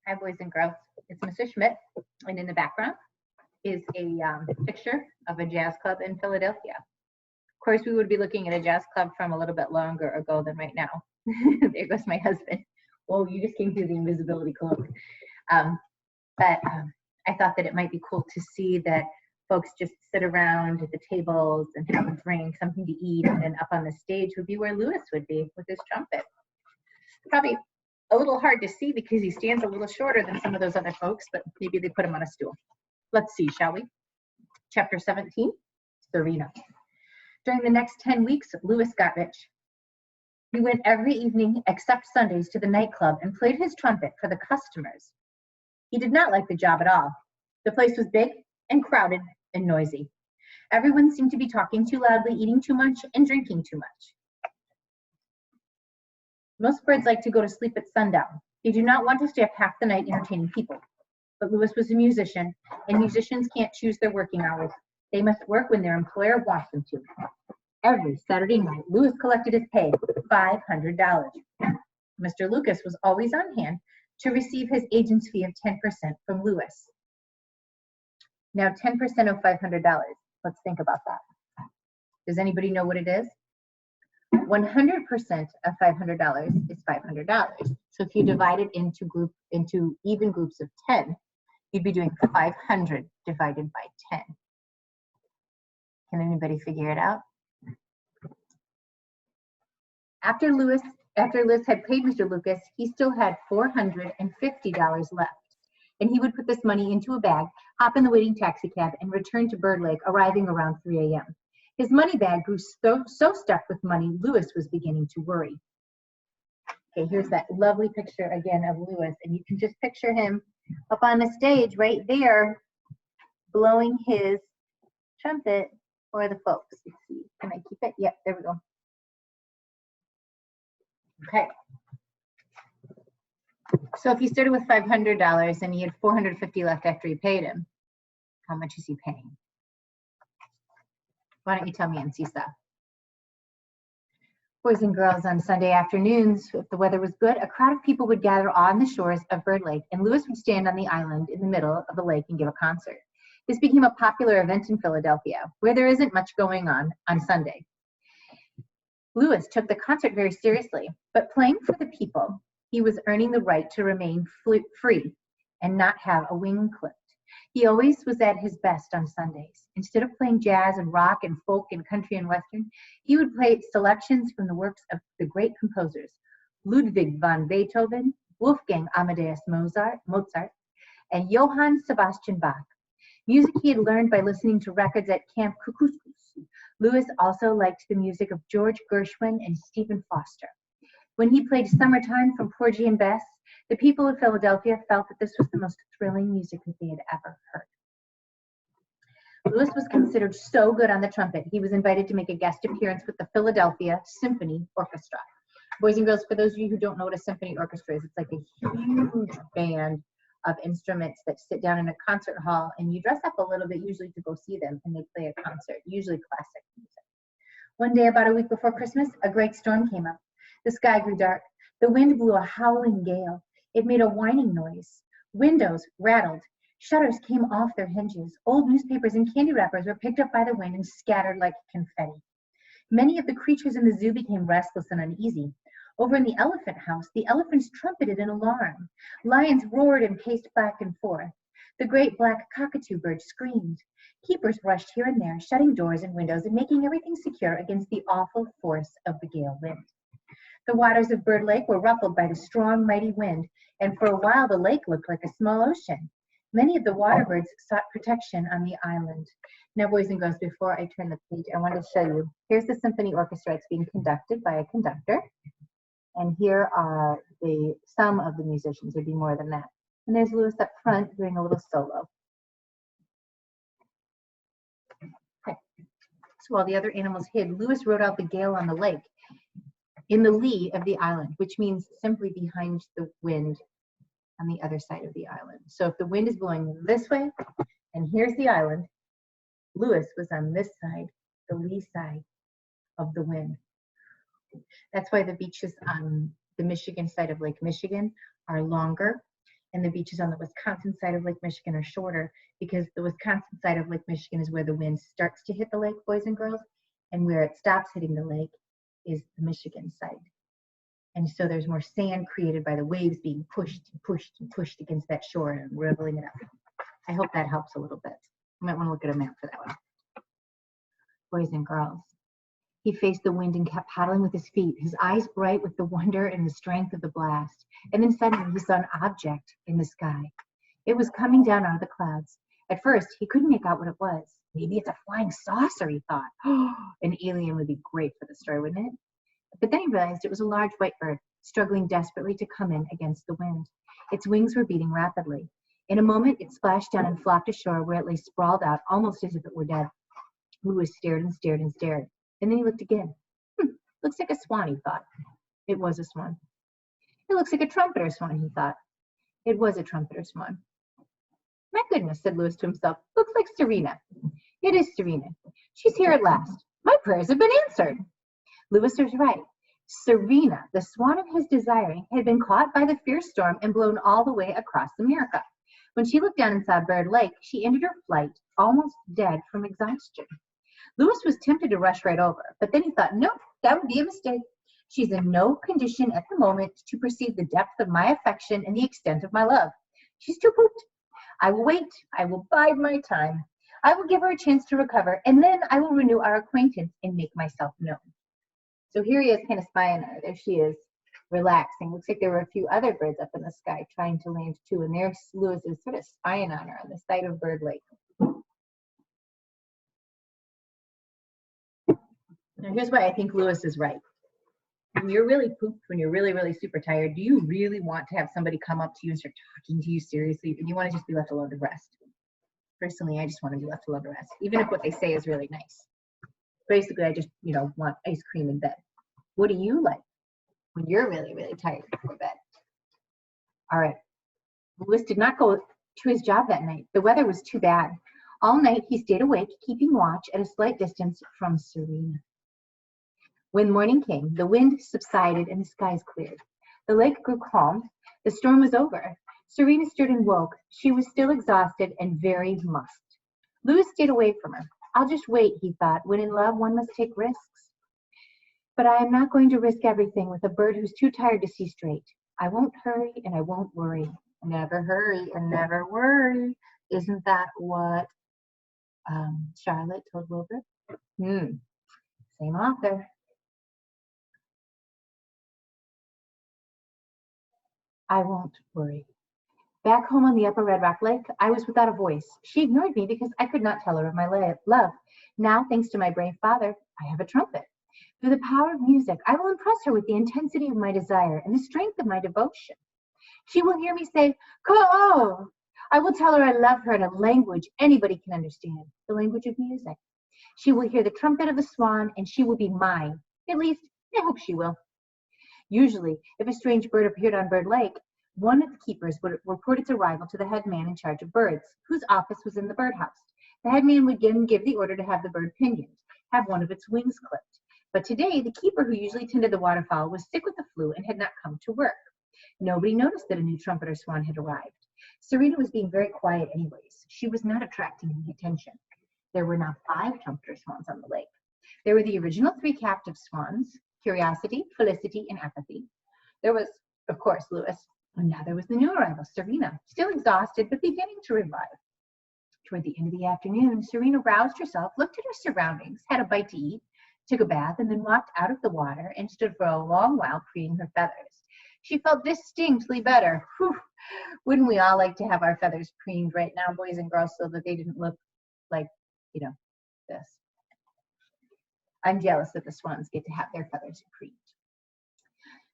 Hi, boys and girls. It's Mr. Schmidt, and in the background is a picture of a jazz club in Philadelphia. Of course, we would be looking at a jazz club from a little bit longer ago than right now. There goes my husband. Whoa, you just came through the invisibility cloak. But I thought that it might be cool to see that folks just sit around at the tables and have a drink, something to eat, and then up on the stage would be where Lewis would be with his trumpet. Probably a little hard to see because he stands a little shorter than some of those other folks, but maybe they put him on a stool. Let's see, shall we? Chapter 17, Serena. During the next 10 weeks, Lewis got rich. He went every evening except Sundays to the nightclub and played his trumpet for the customers. He did not like the job at all. The place was big and crowded and noisy. Everyone seemed to be talking too loudly, eating too much, and drinking too much. Most birds like to go to sleep at sundown. They do not want to stay up half the night entertaining people. But Lewis was a musician, and musicians can't choose their working hours. They must work when their employer wants them to. Every Saturday night, Lewis collected his pay, $500. Mr. Lucas was always on hand to receive his agent's fee of 10% from Lewis. Now, 10% of $500. Let's think about that. Does anybody know what it is? 100% of $500 is $500. So if you divide it into even groups of 10, you'd be doing 500 divided by 10. Can anybody figure it out? After Lewis had paid Mr. Lucas, he still had $450 left. And he would put this money into a bag, hop in the waiting taxi cab, and return to Bird Lake, arriving around 3 a.m. His money bag grew so stuffed with money, Lewis was beginning to worry. Okay, here's that lovely picture again of Lewis, and you can just picture him up on the stage right there, blowing his trumpet for the folks. Let's see, can I keep it? Yep, there we go. Okay. So if he started with $500 and he had $450 left after he paid him, how much is he paying? Why don't you tell me in CSA? Boys and girls, on Sunday afternoons, if the weather was good, a crowd of people would gather on the shores of Bird Lake, and Lewis would stand on the island in the middle of the lake and give a concert. This became a popular event in Philadelphia, where there isn't much going on Sunday. Lewis took the concert very seriously, but playing for the people, he was earning the right to remain free and not have a wing clipped. He always was at his best on Sundays. Instead of playing jazz and rock and folk and country and western, he would play selections from the works of the great composers, Ludwig van Beethoven, Wolfgang Amadeus Mozart, and Johann Sebastian Bach. Music he had learned by listening to records at Camp Kukuskus. Lewis also liked the music of George Gershwin and Stephen Foster. When he played Summertime from Porgy and Bess, the people of Philadelphia felt that this was the most thrilling music that they had ever heard. Lewis was considered so good on the trumpet, he was invited to make a guest appearance with the Philadelphia Symphony Orchestra. Boys and girls, for those of you who don't know what a symphony orchestra is, it's like a huge band of instruments that sit down in a concert hall, and you dress up a little bit usually to go see them, and they play a concert, usually classic music. One day, about a week before Christmas, a great storm came up. The sky grew dark. The wind blew a howling gale. It made a whining noise. Windows rattled. Shutters came off their hinges. Old newspapers and candy wrappers were picked up by the wind and scattered like confetti. Many of the creatures in the zoo became restless and uneasy. Over in the elephant house, the elephants trumpeted in alarm. Lions roared and paced back and forth. The great black cockatoo bird screamed. Keepers rushed here and there, shutting doors and windows and making everything secure against the awful force of the gale wind. The waters of Bird Lake were ruffled by the strong, mighty wind, and for a while the lake looked like a small ocean. Many of the water birds sought protection on the island. Now, boys and girls, before I turn the page, I want to show you. Here's the symphony orchestra. It's being conducted by a conductor. And here are some of the musicians. There'd be more than that. And there's Lewis up front doing a little solo. Okay. So while the other animals hid, Lewis rode out the gale on the lake in the lee of the island, which means simply behind the wind on the other side of the island. So if the wind is blowing this way, and here's the island, Lewis was on this side, the lee side of the wind. That's why the beaches on the Michigan side of Lake Michigan are longer and the beaches on the Wisconsin side of Lake Michigan are shorter because the Wisconsin side of Lake Michigan is where the wind starts to hit the lake, boys and girls, and where it stops hitting the lake is the Michigan side. And so there's more sand created by the waves being pushed and pushed and pushed against that shore and rippling it up. I hope that helps a little bit. You might want to look at a map for that one. Boys and girls. He faced the wind and kept paddling with his feet, his eyes bright with the wonder and the strength of the blast. And then suddenly he saw an object in the sky. It was coming down out of the clouds. At first, he couldn't make out what it was. Maybe it's a flying saucer, he thought. An alien would be great for the story, wouldn't it? But then he realized it was a large white bird, struggling desperately to come in against the wind. Its wings were beating rapidly. In a moment, it splashed down and flopped ashore where it lay sprawled out, almost as if it were dead. Louis stared and stared and stared. And then he looked again. Looks like a swan, he thought. It was a swan. It looks like a trumpeter swan, he thought. It was a trumpeter swan. My goodness, said Louis to himself. Looks like Serena. It is Serena. She's here at last. My prayers have been answered. Louis was right. Serena, the swan of his desiring, had been caught by the fierce storm and blown all the way across America. When she looked down and saw Bird Lake, she ended her flight almost dead from exhaustion. Louis was tempted to rush right over, but then he thought, nope, that would be a mistake. She's in no condition at the moment to perceive the depth of my affection and the extent of my love. She's too pooped. I will wait. I will bide my time. I will give her a chance to recover, and then I will renew our acquaintance and make myself known. So here he is kind of spying on her. There she is, relaxing. Looks like there were a few other birds up in the sky trying to land too, and there Louis is sort of spying on her on the side of Bird Lake. Now here's why I think Louis is right. When you're really pooped, when you're really, really super tired, do you really want to have somebody come up to you and start talking to you seriously? Or do you want to just be left alone to rest? Personally, I just want to be left alone to rest, even if what they say is really nice. Basically, I just, want ice cream in bed. What do you like when you're really, really tired before bed? All right. Louis did not go to his job that night. The weather was too bad. All night, he stayed awake, keeping watch at a slight distance from Serena. When morning came, the wind subsided and the skies cleared. The lake grew calm. The storm was over. Serena stirred and woke. She was still exhausted and very mussed. Louis stayed away from her. I'll just wait, he thought. When in love, one must take risks. But I am not going to risk everything with a bird who's too tired to see straight. I won't hurry and I won't worry. Never hurry and never worry. Isn't that what Charlotte told Wilbur? Same author. I won't worry. Back home on the upper Red Rock Lake, I was without a voice. She ignored me because I could not tell her of my love. Now, thanks to my brave father, I have a trumpet. Through the power of music, I will impress her with the intensity of my desire and the strength of my devotion. She will hear me say, "Ko!" I will tell her I love her in a language anybody can understand, the language of music. She will hear the trumpet of the swan, and she will be mine. At least, I hope she will. Usually, if a strange bird appeared on Bird Lake, one of the keepers would report its arrival to the head man in charge of birds, whose office was in the birdhouse. The head man would then give the order to have the bird pinioned, have one of its wings clipped. But today, the keeper who usually tended the waterfowl was sick with the flu and had not come to work. Nobody noticed that a new trumpeter swan had arrived. Serena was being very quiet anyways. She was not attracting any attention. There were now 5 trumpeter swans on the lake. There were the original 3 captive swans, Curiosity, Felicity, and Apathy. There was, of course, Louis. And now there was the new arrival, Serena, still exhausted but beginning to revive. Toward the end of the afternoon, Serena roused herself, looked at her surroundings, had a bite to eat, took a bath, and then walked out of the water and stood for a long while preening her feathers. She felt distinctly better. Whew. Wouldn't we all like to have our feathers preened right now, boys and girls, so that they didn't look like, this? I'm jealous that the swans get to have their feathers preened.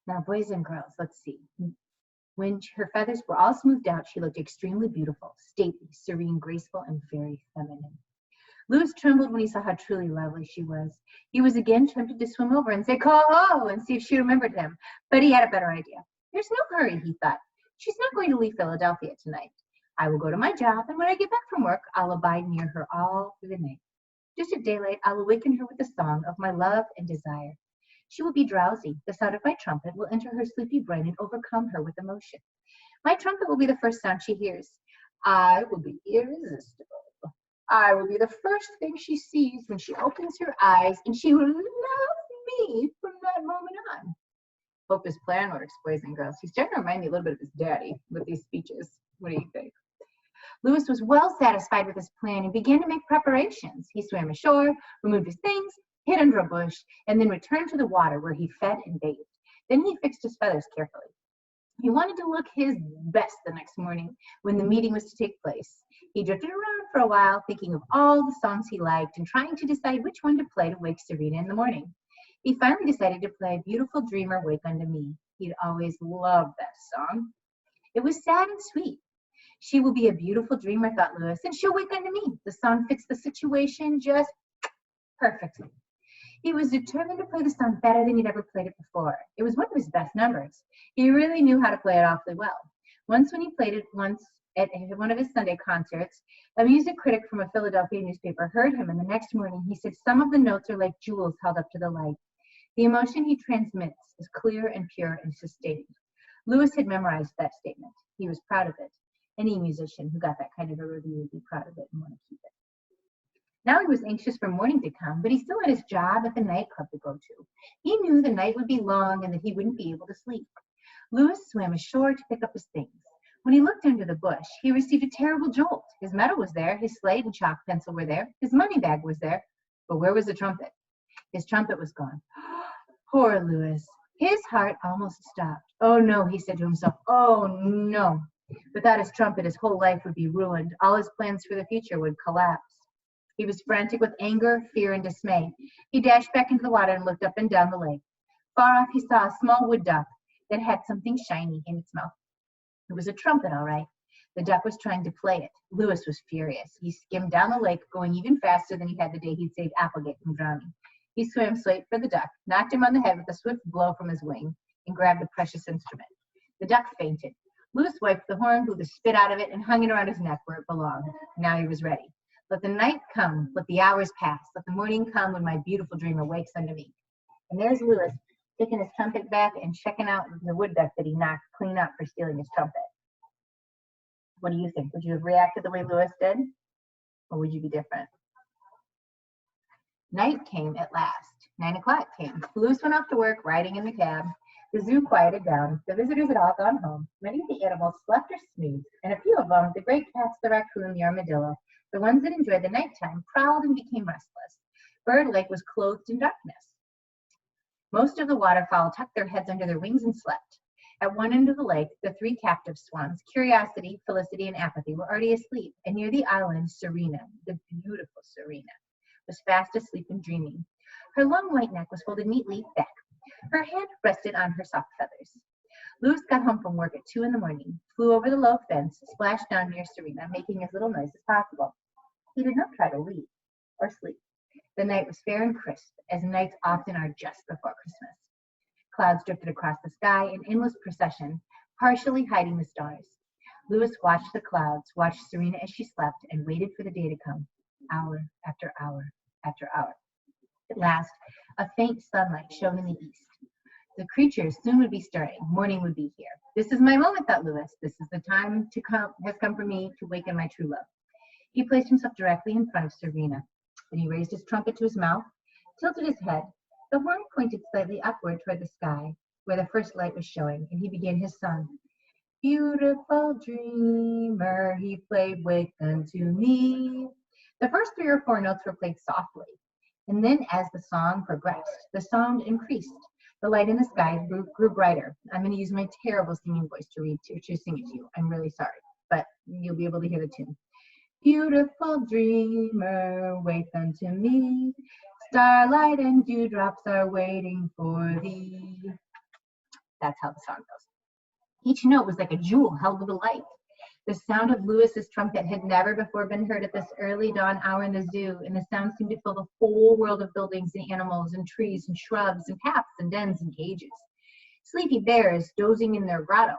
Now, boys and girls, let's see. When her feathers were all smoothed out, she looked extremely beautiful, stately, serene, graceful, and very feminine. Louis trembled when he saw how truly lovely she was. He was again tempted to swim over and say, "Call!" and see if she remembered him. But he had a better idea. There's no hurry, he thought. She's not going to leave Philadelphia tonight. I will go to my job, and when I get back from work, I'll abide near her all through the night. Just at daylight, I'll awaken her with the song of my love and desire. She will be drowsy. The sound of my trumpet will enter her sleepy brain and overcome her with emotion. My trumpet will be the first sound she hears. I will be irresistible. I will be the first thing she sees when she opens her eyes, and she will love me from that moment on. Hope his plan works, boys and girls. He's starting to remind me a little bit of his daddy with these speeches. What do you think? Lewis was well satisfied with his plan and began to make preparations. He swam ashore, removed his things, hid under a bush, and then returned to the water where he fed and bathed. Then he fixed his feathers carefully. He wanted to look his best the next morning when the meeting was to take place. He drifted around for a while, thinking of all the songs he liked and trying to decide which one to play to wake Serena in the morning. He finally decided to play Beautiful Dreamer, Wake Unto Me. He'd always loved that song. It was sad and sweet. She will be a beautiful dreamer, thought Lewis, and she'll wake unto me. The song fits the situation just perfectly. He was determined to play the song better than he'd ever played it before. It was one of his best numbers. He really knew how to play it awfully well. Once when he played it at one of his Sunday concerts, a music critic from a Philadelphia newspaper heard him, and the next morning he said, "Some of the notes are like jewels held up to the light. The emotion he transmits is clear and pure and sustained." Lewis had memorized that statement. He was proud of it. Any musician who got that kind of a review would be proud of it and want to keep it. Now he was anxious for morning to come, but he still had his job at the nightclub to go to. He knew the night would be long and that he wouldn't be able to sleep. Lewis swam ashore to pick up his things. When he looked under the bush, he received a terrible jolt. His medal was there, his slate and chalk pencil were there, his money bag was there, but where was the trumpet? His trumpet was gone. Poor Lewis. His heart almost stopped. Oh no, he said to himself, oh no. Without his trumpet, his whole life would be ruined. All his plans for the future would collapse. He was frantic with anger, fear, and dismay. He dashed back into the water and looked up and down the lake. Far off, he saw a small wood duck that had something shiny in its mouth. It was a trumpet, all right. The duck was trying to play it. Lewis was furious. He skimmed down the lake, going even faster than he had the day he'd saved Applegate from drowning. He swam straight for the duck, knocked him on the head with a swift blow from his wing, and grabbed the precious instrument. The duck fainted. Lewis wiped the horn, blew the spit out of it, and hung it around his neck where it belonged. Now he was ready. Let the night come, let the hours pass, let the morning come when my beautiful dreamer wakes unto me. And there's Lewis, taking his trumpet back and checking out the wood duck that he knocked clean up for stealing his trumpet. What do you think? Would you have reacted the way Lewis did? Or would you be different? Night came at last. 9 o'clock came. Lewis went off to work, riding in the cab. The zoo quieted down. The visitors had all gone home. Many of the animals slept or snoozed, and a few of them, the great cats, the raccoon, the armadillo, the ones that enjoyed the nighttime, prowled and became restless. Bird Lake was clothed in darkness. Most of the waterfowl tucked their heads under their wings and slept. At one end of the lake, the 3 captive swans, Curiosity, Felicity, and Apathy, were already asleep, and near the island, Serena, the beautiful Serena, was fast asleep and dreaming. Her long white neck was folded neatly back. Her head rested on her soft feathers. Lewis got home from work at 2 in the morning, flew over the low fence, splashed down near Serena, making as little noise as possible. He did not try to leave or sleep. The night was fair and crisp, as nights often are just before Christmas. Clouds drifted across the sky in endless procession, partially hiding the stars. Lewis watched the clouds, watched Serena as she slept, and waited for the day to come, hour after hour after hour. At last, a faint sunlight shone in the east. The creatures soon would be stirring. Morning would be here. This is my moment, thought Lewis. This is the time has come for me to waken my true love. He placed himself directly in front of Serena. Then he raised his trumpet to his mouth, tilted his head. The horn pointed slightly upward toward the sky, where the first light was showing, and he began his song. Beautiful dreamer, he played, wake unto me. The first 3 or 4 notes were played softly, and then as the song progressed, the sound increased. The light in the sky grew brighter. I'm going to use my terrible singing voice to sing it to you. I'm really sorry, but you'll be able to hear the tune. Beautiful dreamer, wake unto me. Starlight and dewdrops are waiting for thee. That's how the song goes. Each note was like a jewel held with a light. The sound of Lewis's trumpet had never before been heard at this early dawn hour in the zoo, and the sound seemed to fill the whole world of buildings and animals and trees and shrubs and paths and dens and cages. Sleepy bears dozing in their grotto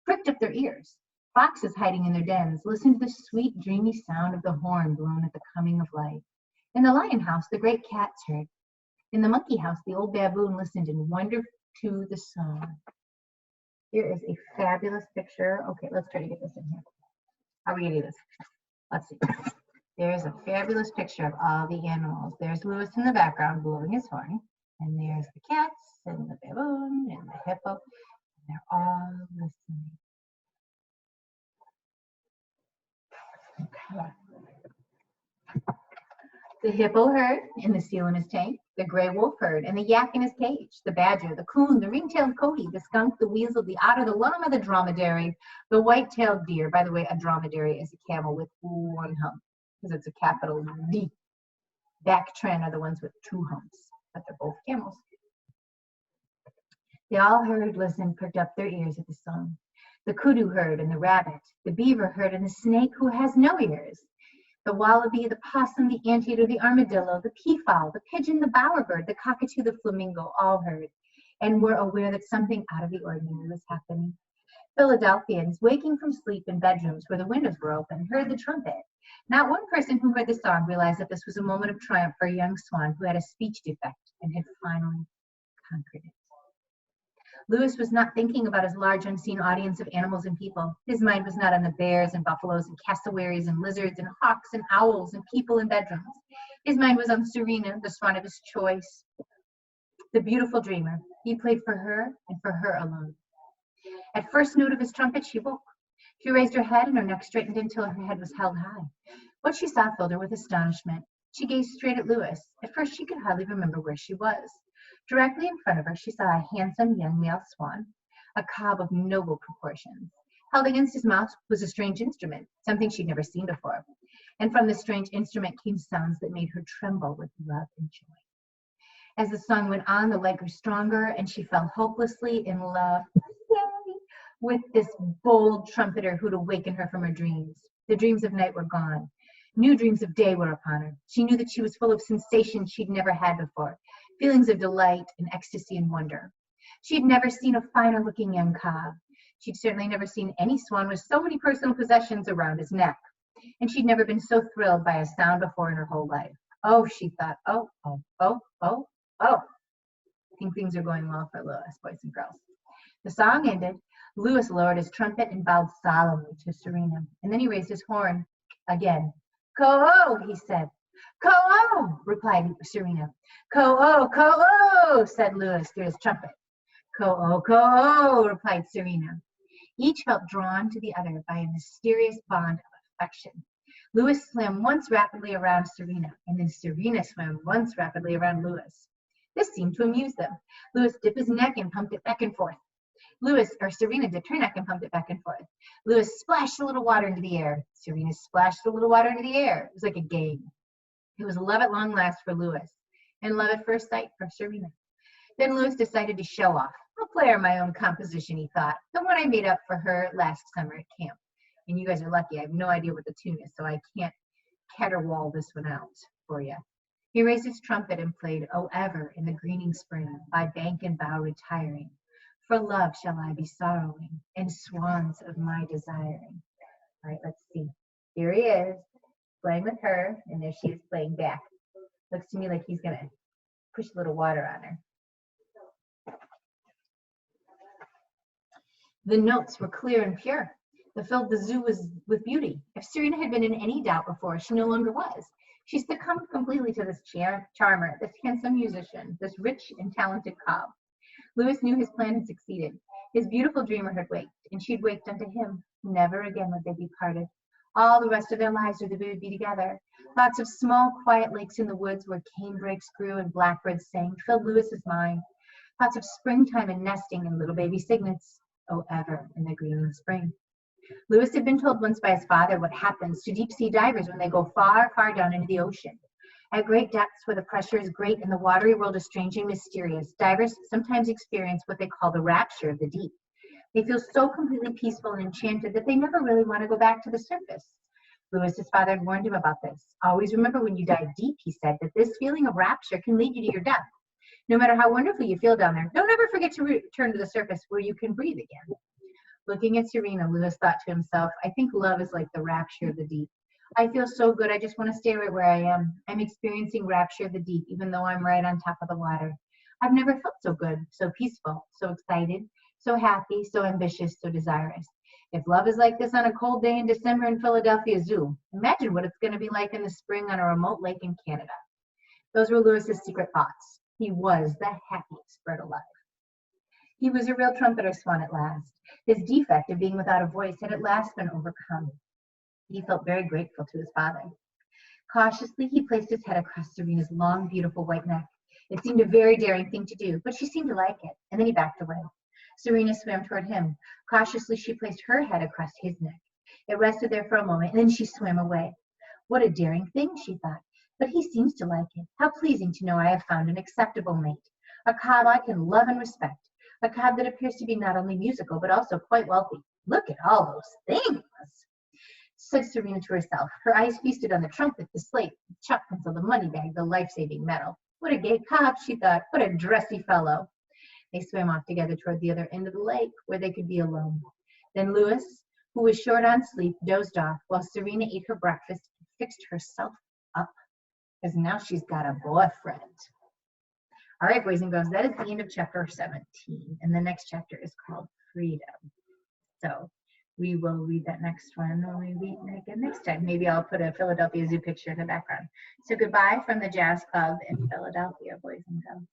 pricked up their ears. Foxes hiding in their dens listened to the sweet, dreamy sound of the horn blown at the coming of light. In the lion house, the great cats heard. In the monkey house, the old baboon listened in wonder to the song. Here is a fabulous picture. Okay, let's try to get this in here. How are we going to do this? Let's see. There's a fabulous picture of all the animals. There's Lewis in the background blowing his horn. And there's the cats and the baboon and the hippo. And they're all listening. Okay. The hippo heard, and the seal in his tank. The gray wolf heard, and the yak in his cage. The badger, the coon, the ring-tailed coati, the skunk, the weasel, the otter, the llama, the dromedary, the white-tailed deer. By the way, a dromedary is a camel with one hump, because it's a capital D. Bactran are the ones with two humps, but they're both camels. They all heard, listened, pricked up their ears at the song. The kudu heard, and the rabbit. The beaver heard, and the snake who has no ears. The wallaby, the possum, the anteater, the armadillo, the peafowl, the pigeon, the bowerbird, the cockatoo, the flamingo, all heard and were aware that something out of the ordinary was happening. Philadelphians, waking from sleep in bedrooms where the windows were open, heard the trumpet. Not one person who heard the song realized that this was a moment of triumph for a young Swan who had a speech defect and had finally conquered it. Lewis was not thinking about his large unseen audience of animals and people. His mind was not on the bears and buffaloes and cassowaries and lizards and hawks and owls and people in bedrooms. His mind was on Serena, the swan of his choice, the beautiful dreamer. He played for her and for her alone. At first note of his trumpet, she woke. She raised her head and her neck straightened until her head was held high. What she saw filled her with astonishment. She gazed straight at Lewis. At first, she could hardly remember where she was. Directly in front of her, she saw a handsome young male swan, a cob of noble proportions. Held against his mouth was a strange instrument, something she'd never seen before. And from the strange instrument came sounds that made her tremble with love and joy. As the song went on, the light grew stronger, and she fell hopelessly in love with this bold trumpeter who'd awaken her from her dreams. The dreams of night were gone. New dreams of day were upon her. She knew that she was full of sensations she'd never had before, feelings of delight and ecstasy and wonder. She'd never seen a finer looking young cob. She'd certainly never seen any swan with so many personal possessions around his neck. And she'd never been so thrilled by a sound before in her whole life. Oh, she thought, oh. I think things are going well for Lewis, boys and girls. The song ended. Lewis lowered his trumpet and bowed solemnly to Serena. And then he raised his horn again. "Ko-oh," he said. "Ko-oh," replied Serena. "Ko-oh, ko-oh," said Lewis through his trumpet. "Ko-oh, ko-oh," replied Serena. Each felt drawn to the other by a mysterious bond of affection. Lewis swam once rapidly around Serena, and then Serena swam once rapidly around Lewis. This seemed to amuse them. Lewis dipped his neck and pumped it back and forth. Serena dipped her neck and pumped it back and forth. Lewis splashed a little water into the air. Serena splashed a little water into the air. It was like a game. It was love at long last for Lewis, and love at first sight for Serena. Then Lewis decided to show off. I'll play her my own composition, he thought, the one I made up for her last summer at camp. And you guys are lucky. I have no idea what the tune is, so I can't caterwaul this one out for you. He raised his trumpet and played, "O Ever in the Greening Spring, by bank and bough retiring. For love shall I be sorrowing, and swans of my desiring." All right, let's see. Here he is, playing with her, and there she is playing back. Looks to me like he's going to push a little water on her. The notes were clear and pure. They filled the zoo with beauty. If Serena had been in any doubt before, she no longer was. She succumbed completely to this charmer, this handsome musician, this rich and talented cob. Lewis knew his plan had succeeded. His beautiful dreamer had waked, and she'd waked unto him. Never again would they be parted. All the rest of their lives they would be together. Lots of small, quiet lakes in the woods where canebrakes grew and blackbirds sang filled Lewis's mind. Thoughts of springtime and nesting and little baby cygnets. Oh, ever in the green spring. Lewis had been told once by his father what happens to deep-sea divers when they go far, far down into the ocean. At great depths where the pressure is great and the watery world is strange and mysterious, divers sometimes experience what they call the rapture of the deep. They feel so completely peaceful and enchanted that they never really want to go back to the surface. Lewis's father had warned him about this. Always remember when you dive deep, he said, that this feeling of rapture can lead you to your death. No matter how wonderful you feel down there, don't ever forget to return to the surface where you can breathe again. Looking at Serena, Lewis thought to himself, I think love is like the rapture of the deep. I feel so good. I just want to stay right where I am. I'm experiencing rapture of the deep, even though I'm right on top of the water. I've never felt so good, so peaceful, so excited, so happy, so ambitious, so desirous. If love is like this on a cold day in December in Philadelphia Zoo, imagine what it's going to be like in the spring on a remote lake in Canada. Those were Lewis's secret thoughts. He was the happiest bird alive. He was a real trumpeter swan at last. His defect of being without a voice had at last been overcome. He felt very grateful to his father. Cautiously, he placed his head across Serena's long, beautiful white neck. It seemed a very daring thing to do, but she seemed to like it, and then he backed away. Serena swam toward him. Cautiously, she placed her head across his neck. It rested there for a moment, and then she swam away. What a daring thing, she thought. But he seems to like it. How pleasing to know I have found an acceptable mate, a cob I can love and respect, a cob that appears to be not only musical, but also quite wealthy. Look at all those things, said Serena to herself. Her eyes feasted on the trumpet, the slate, the chalk pencil, the money bag, the life-saving medal. What a gay cob, she thought. What a dressy fellow. They swam off together toward the other end of the lake, where they could be alone. Then Lewis, who was short on sleep, dozed off, while Serena ate her breakfast and fixed herself up, because now she's got a boyfriend. All right, boys and girls, that is the end of chapter 17, and the next chapter is called Freedom. So we will read that next one when we meet again next time. Maybe I'll put a Philadelphia Zoo picture in the background. So goodbye from the Jazz Club in Philadelphia, boys and girls.